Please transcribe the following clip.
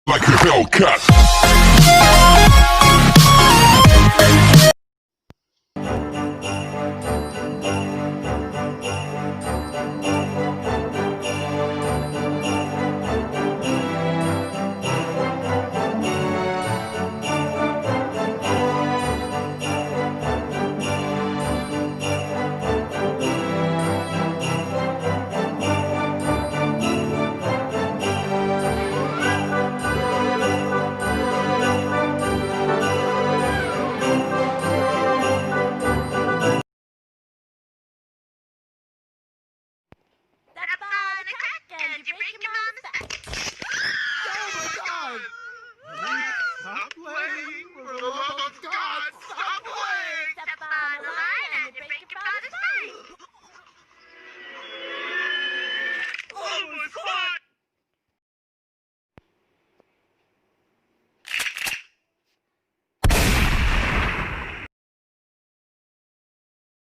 like a Hellcat. Did you break your mama's back? Oh my God! Stop playing for the love of God!